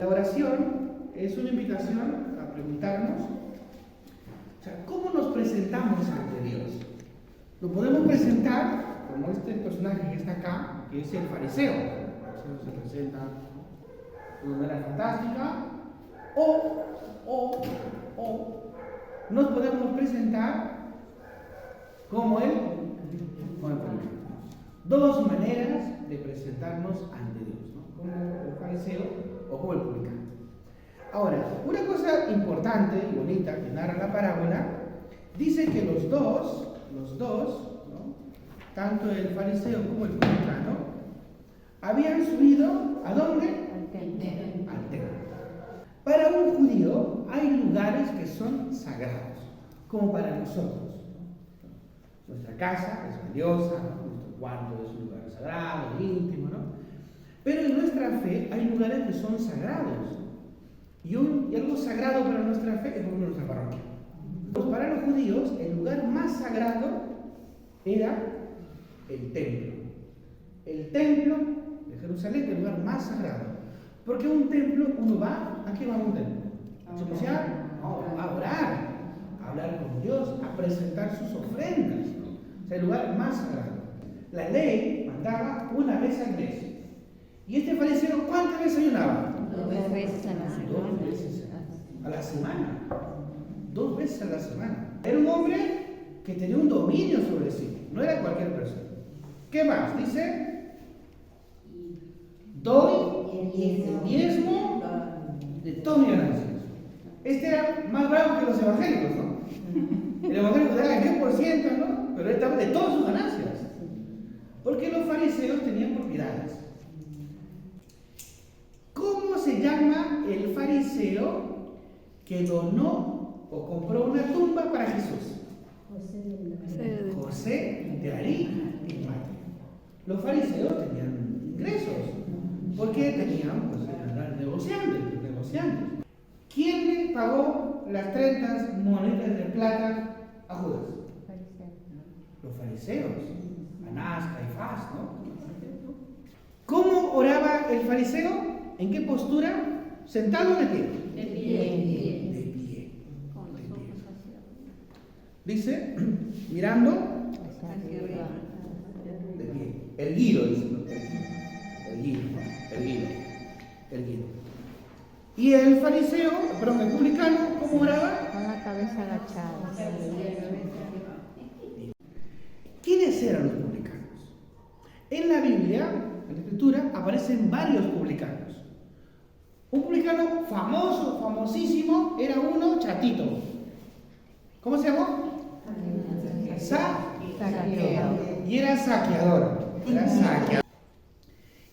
La oración es una invitación a preguntarnos, ¿cómo nos presentamos ante Dios? Lo podemos presentar como este personaje que está acá, que es el fariseo. El fariseo se presenta de una manera fantástica, o nos podemos presentar como el publicano. Dos maneras de presentarnos ante Dios, ¿no? Como el fariseo o como el publicano. Ahora, una cosa importante y bonita que narra la parábola, dice que los dos, ¿no? Tanto el fariseo como el publicano, habían subido, ¿a dónde? Al templo. Para un judío hay lugares que son sagrados, como para nosotros. Nuestra casa es valiosa, ¿no? Nuestro cuarto es un lugar sagrado, íntimo, ¿no? Pero en nuestra fe hay lugares que son sagrados. Y algo sagrado para nuestra fe es como nuestra parroquia. Pues para los judíos, el lugar más sagrado era el templo. El templo de Jerusalén es el lugar más sagrado. Porque un templo, uno va, ¿a qué va un templo? ¿A chismosear? No, a orar, a hablar con Dios, a presentar sus ofrendas, ¿no? O sea, el lugar más sagrado. La ley mandaba una vez al mes. ¿Y este fariseo cuántas veces ayunaba? 2 veces a la semana. 2 veces a la semana. 2 veces a la semana. Era un hombre que tenía un dominio sobre sí. No era cualquier persona. ¿Qué más? Dice, doy el diezmo de todas mis ganancias. Este era más bravo que los evangélicos, ¿no? El evangélico daba el 10%, ¿no? Pero él estaba de todas sus ganancias. Porque los fariseos tenían propiedades. ¿Cómo se llama el fariseo que donó o compró una tumba para Jesús? José de Arimatea. Los fariseos tenían ingresos, porque tenían, eran negociantes. ¿Quién le pagó las 30 monedas de plata a Judas? Los fariseos. Anás, Caifás, ¿no? ¿Cómo oraba el fariseo? ¿En qué postura? ¿Sentado o de pie? De pie. De pie. Dice, mirando, de pie. Erguido, dice. Erguido. Y el fariseo, perdón, el publicano, ¿cómo oraba? Con la cabeza agachada. ¿Quiénes eran los publicanos? En la Biblia, en la Escritura, aparecen varios publicanos. Un publicano famoso, famosísimo, era uno chatito. ¿Cómo se llamó? Saqueo. Y era saqueador.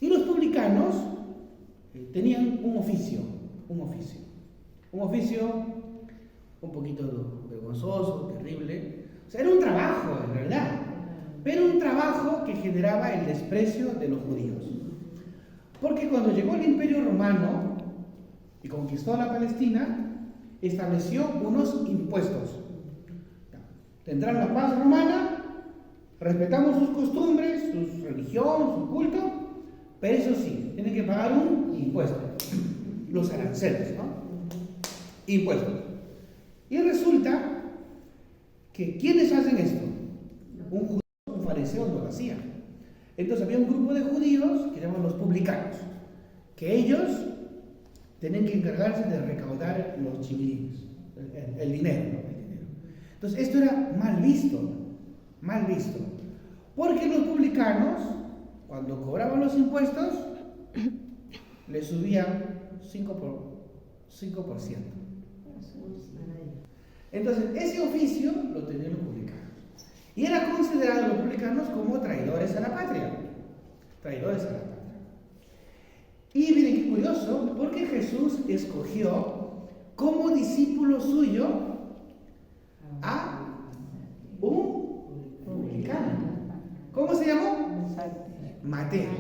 Y los publicanos tenían un oficio un poquito vergonzoso, terrible. O sea, era un trabajo, en verdad. Pero un trabajo que generaba el desprecio de los judíos. Porque cuando llegó el Imperio Romano y conquistó la Palestina, estableció unos impuestos. Tendrán la paz romana, respetamos sus costumbres, su religión, su culto, pero eso sí, tienen que pagar un impuesto. Los aranceles, ¿no? Impuestos. Y resulta que ¿quiénes hacen esto? Un fariseo no lo hacía. Entonces había un grupo de judíos que llaman los publicanos, que ellos tenían que encargarse de recaudar los chivilines, el dinero. Entonces esto era mal visto, porque los publicanos, cuando cobraban los impuestos, le subían 5%. Entonces ese oficio lo tenían los publicanos. Y eran considerados los publicanos como traidores a la patria. Y miren qué curioso, porque Jesús escogió como discípulo suyo a un publicano. ¿Cómo se llamó? Mateo.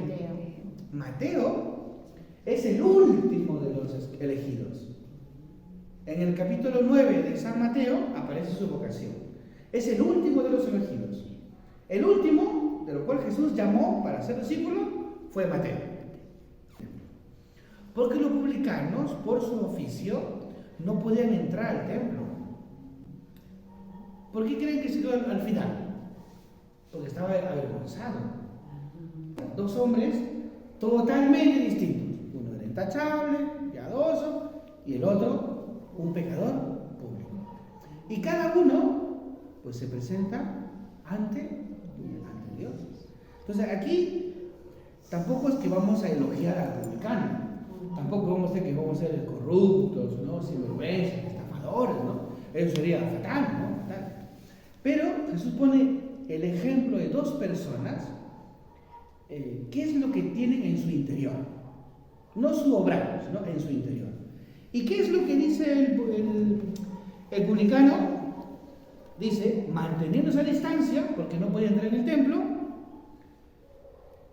Mateo es el último de los elegidos. En el capítulo 9 de San Mateo aparece su vocación. Es el último de los elegidos. El último, de lo cual Jesús llamó para ser discípulo, fue Mateo. Porque los publicanos, por su oficio, no podían entrar al templo. ¿Por qué creen que se quedó al final? Porque estaba avergonzado. Dos hombres totalmente distintos. Uno era intachable, piadoso, y el otro un pecador público. Y cada uno pues se presenta ante Dios. Entonces aquí tampoco es que vamos a elogiar al publicano, tampoco vamos a decir que vamos a ser corruptos, ¿no? Sinvergüenzas, estafadores, ¿no? Eso sería fatal, ¿no? Fatal. Pero Jesús pone el ejemplo de dos personas, qué es lo que tienen en su interior, no su obra, sino en su interior. ¿Y qué es lo que dice el publicano? Dice, manteniéndose a distancia, porque no podía entrar en el templo,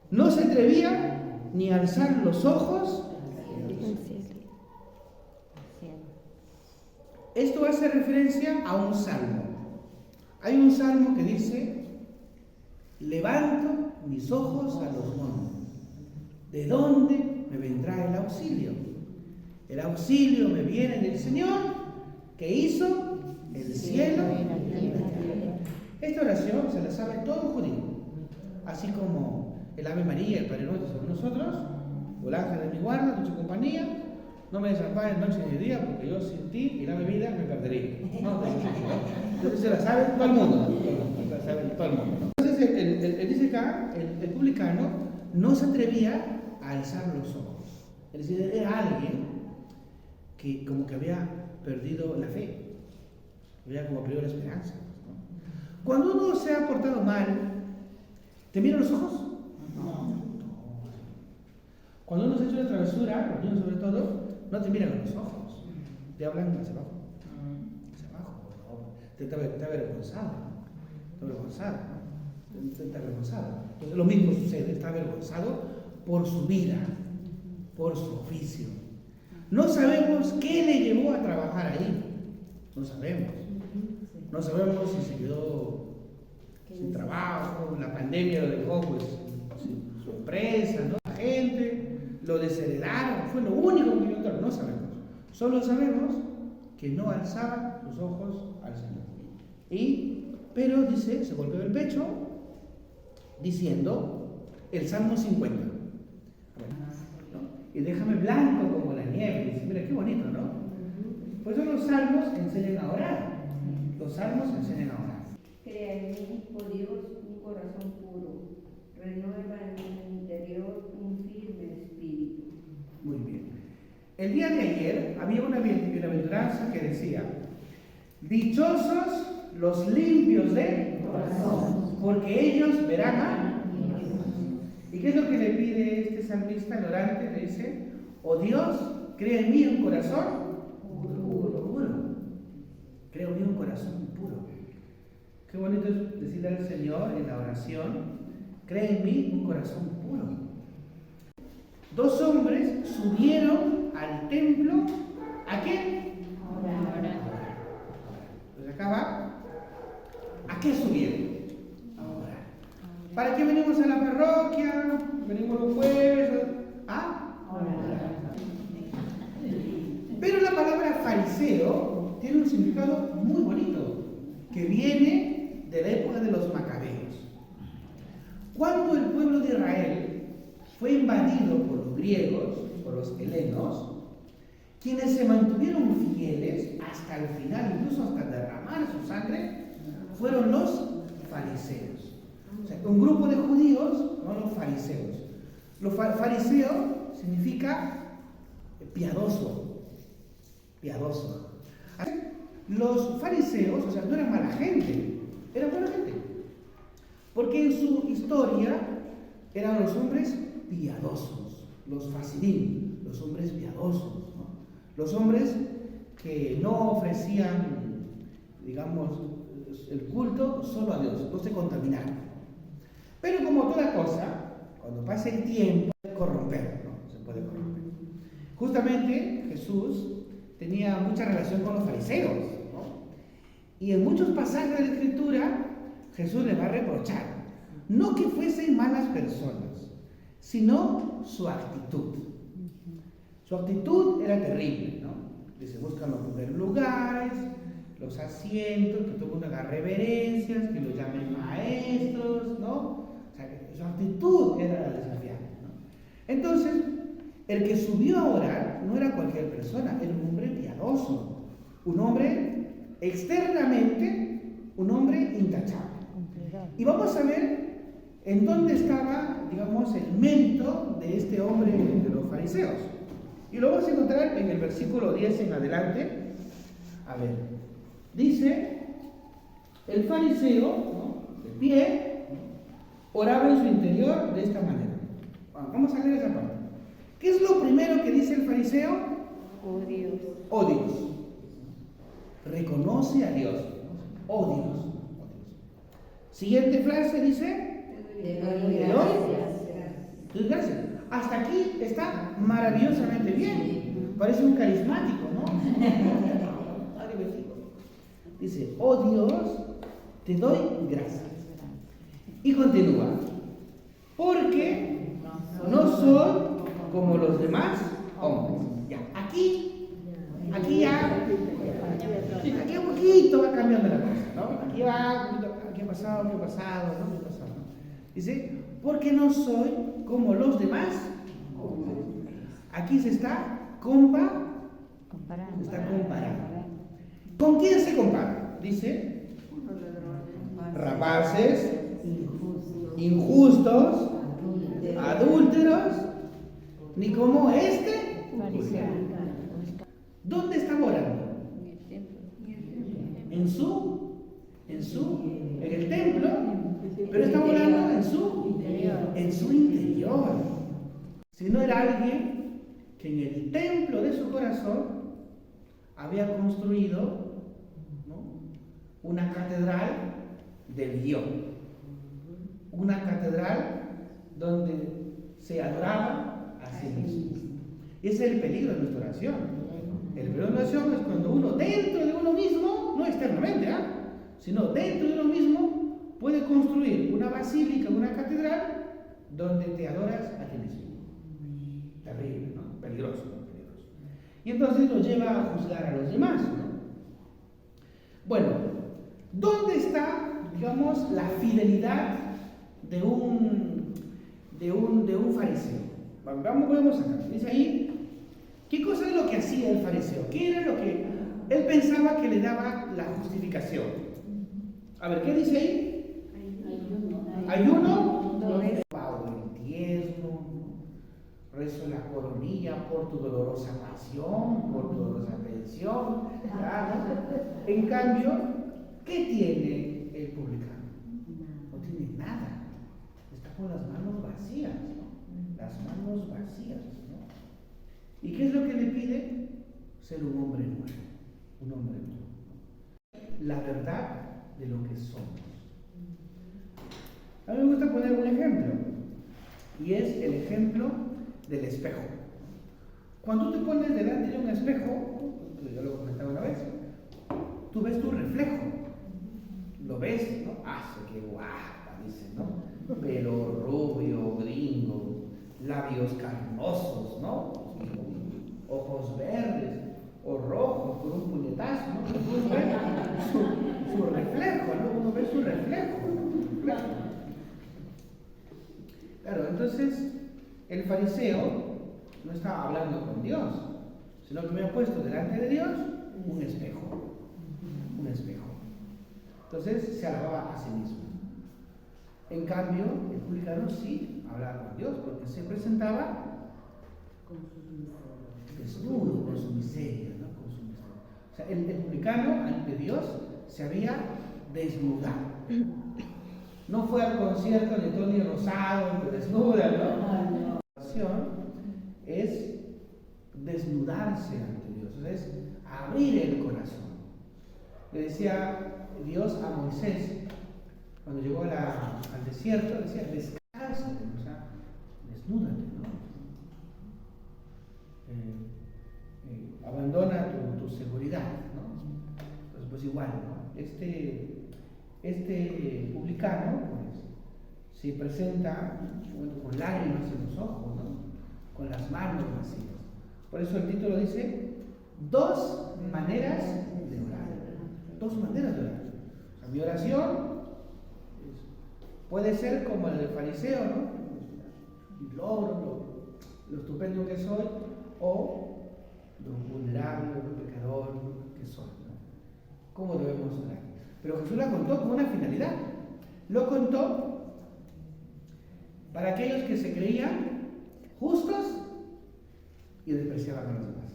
no se atrevía ni a alzar los ojos. Esto hace referencia a un salmo. Hay un salmo que dice, levanto mis ojos a los montes. ¿De dónde me vendrá el auxilio? El auxilio me viene del Señor, que hizo el cielo y la tierra. Esta oración se la sabe todo judío, así como el Ave María, el Padre Nuestro sobre nosotros, o el ángel de mi guarda, tu compañía, no me desampares noche ni día, porque yo sin ti y la bebida me perdería. Entonces se la sabe todo el mundo, se la sabe todo el mundo. Entonces él dice acá, el publicano no se atrevía a alzar los ojos. Es decir, era alguien que como que había perdido la fe, había como perdido la esperanza, ¿no? Cuando uno se ha portado mal, ¿te miran los ojos? No. Cuando uno se ha hecho una travesura, los niños sobre todo, no te miran a los ojos, te hablan hacia abajo, te está avergonzado, está avergonzado. Entonces lo mismo sucede, está avergonzado por su vida, por su oficio. No sabemos qué le llevó a trabajar ahí, no sabemos si se quedó sin trabajo, la pandemia lo dejó pues sin su empresa, ¿no? La gente lo desheredaron, fue lo único que encontraron, no sabemos. Solo sabemos que no alzaba los ojos al Señor. Pero dice, se golpeó el pecho, diciendo el Salmo 50. ¿No? Y déjame blanco como la nieve. Dice, mira qué bonito, ¿no? Por eso los salmos enseñan a orar. Los salmos enseñan a orar. Crea en mí, oh Dios, un corazón puro. Renueva en mi interior un firme espíritu. Muy bien. El día de ayer había una bienaventuranza que decía, dichosos los limpios de corazón, porque ellos verán a Dios. ¿Y qué es lo que le pide este salmista, el orante? Le dice, oh Dios, crea en mí un corazón puro. Crea en mí un corazón puro. Qué bonito es decirle al Señor en la oración, crea en mí un corazón puro. Dos hombres subieron al templo, ¿a qué? Orar. Pues acá va. ¿A qué subieron? A orar. ¿Para qué venimos a la parroquia? Venimos los jueves a orar. Pero la palabra fariseo tiene un significado muy bonito, que viene de la época de los macabeos. Cuando el pueblo de Israel fue invadido por los griegos, por los helenos, quienes se mantuvieron fieles hasta el final, incluso hasta derramar su sangre, fueron los fariseos. O sea, un grupo de judíos, no los fariseos. Los fariseo significa piadoso. Los fariseos, o sea, no eran mala gente, eran buena gente. Porque en su historia eran los hombres piadosos, los fasidim, los hombres piadosos, ¿no? Los hombres que no ofrecían, digamos, el culto solo a Dios, no se contaminaron. Pero como toda cosa, cuando pasa el tiempo, se puede corromper, ¿no? Se puede corromper. Justamente Jesús tenía mucha relación con los fariseos, ¿no? Y en muchos pasajes de la Escritura, Jesús les va a reprochar, no que fuesen malas personas, sino su actitud. Su actitud era terrible, ¿no? Dice, buscan los primeros lugares, los asientos, que todo el mundo haga reverencias, que los llamen maestros, ¿no? O sea, que su actitud era la desafiante, ¿no? Entonces, el que subió a orar no era cualquier persona, era un hombre piadoso, un hombre externamente, un hombre intachable. Y vamos a ver en dónde estaba, digamos, el mérito de este hombre de los fariseos. Y lo vamos a encontrar en el versículo 10 en adelante. A ver, dice, el fariseo, ¿no?, de pie, oraba en su interior de esta manera. Vamos a leer esa parte. ¿Qué es lo primero que dice el fariseo? Oh Dios. Oh Dios. Reconoce a Dios. Oh Dios. Oh Dios. Siguiente frase dice, Te doy gracias. Hasta aquí está maravillosamente bien. Parece un carismático, ¿no? Padre bendito. Dice, oh Dios, te doy gracias. Y continúa. Porque no soy como los demás hombres. Ya, aquí ya un poquito va cambiando la cosa, ¿no? Aquí va, ¿qué ha pasado? ¿Qué ha pasado? ¿No? ¿Qué ha pasado? ¿No? Dice, porque no soy como los demás. Aquí se está comparando. ¿Con quién se compara? Dice, rapaces, injustos, adúlteros, ni como este. ¿Dónde está orando? En el templo, pero está orando en su interior. Si no era alguien que en el templo de su corazón había construido, ¿no?, una catedral de Dios, una catedral donde se adoraba a sí mismo. Y ese es el peligro de nuestra oración. El peligro de la oración es cuando uno dentro de uno mismo, no externamente, sino dentro de uno mismo, puede construir una basílica, una catedral donde te adoras a ti mismo. Terrible, ¿no? Peligroso, ¿no? Peligroso. Y entonces nos lleva a juzgar a los demás, ¿no? Bueno, ¿dónde está, digamos, la fidelidad de un fariseo? Vamos acá. Dice ahí, ¿qué cosa es lo que hacía el fariseo? ¿Qué era lo que él pensaba que le daba la justificación? A ver, ¿qué dice ahí? Ayuno, pago el diezmo, rezo la coronilla por tu dolorosa pasión, por tu dolorosa pensión. En cambio, ¿qué tiene el publicano? No tiene nada. Está con las manos vacías, ¿no? Las manos vacías, ¿no? ¿Y qué es lo que le pide? Ser un hombre nuevo, un hombre nuevo. La verdad de lo que somos. A mí me gusta poner un ejemplo, y es el ejemplo del espejo. Cuando tú te pones delante de un espejo, yo lo comentaba una vez, tú ves tu reflejo, lo ves, ¿no? ¡Qué guapa! Dice, ¿no? Pelo rubio, gringo, labios carnosos, ¿no? Ojos verdes o rojos por un puñetazo, ¿no? Uno ve su reflejo, ¿no? Uno ve su reflejo, ¿no? Claro, entonces el fariseo no estaba hablando con Dios, sino que me ha puesto delante de Dios un espejo. Un espejo. Entonces se alababa a sí mismo. En cambio, el publicano sí hablaba con Dios, porque se presentaba desnudo con su miseria, ¿no? Con su miseria. O sea, el publicano ante Dios se había desnudado. No fue al concierto de Tony Rosado, que desnuda, ¿no? La oración es desnudarse ante Dios, es abrir el corazón. Le decía Dios a Moisés, cuando llegó al desierto, le decía, descálzate, o sea, desnúdate, ¿no? Abandona tu seguridad, ¿no? Pues igual, ¿no? Este publicano, pues, se presenta con lágrimas en los ojos, ¿no? Con las manos vacías. Por eso el título dice, dos maneras de orar. Dos maneras de orar. O sea, mi oración puede ser como el del fariseo, ¿no? Lo estupendo que soy, o lo vulnerable, lo pecador que soy, ¿no? ¿Cómo debemos orar? Pero Jesús la contó con una finalidad. Lo contó para aquellos que se creían justos y despreciaban a los demás.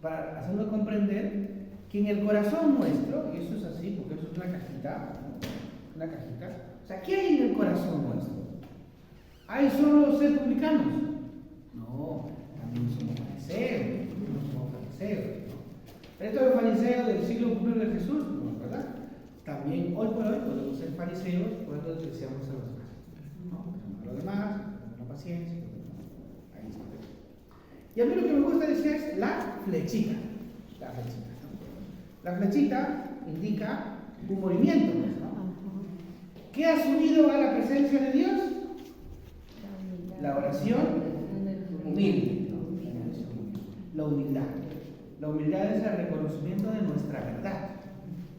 Para hacernos comprender que en el corazón nuestro, y eso es así, porque eso es una cajita, ¿no? Una cajita. O sea, ¿qué hay en el corazón nuestro? ¿Hay solo ser publicanos? No, también somos fariseos, ¿no? Esto es fariseo del siglo I de Jesús, ¿no? ¿Verdad? También hoy por hoy podemos ser fariseos cuando despreciamos a los demás, ¿no? A los demás, con la paciencia, ahí está. Y a mí lo que me gusta decir es la flechita. La flechita, ¿no? La flechita indica un movimiento, ¿no? ¿Qué has unido a la presencia de Dios? La oración humilde. La humildad. La humildad es el reconocimiento de nuestra verdad,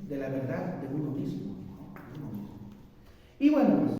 de la verdad de uno mismo. Y bueno, pues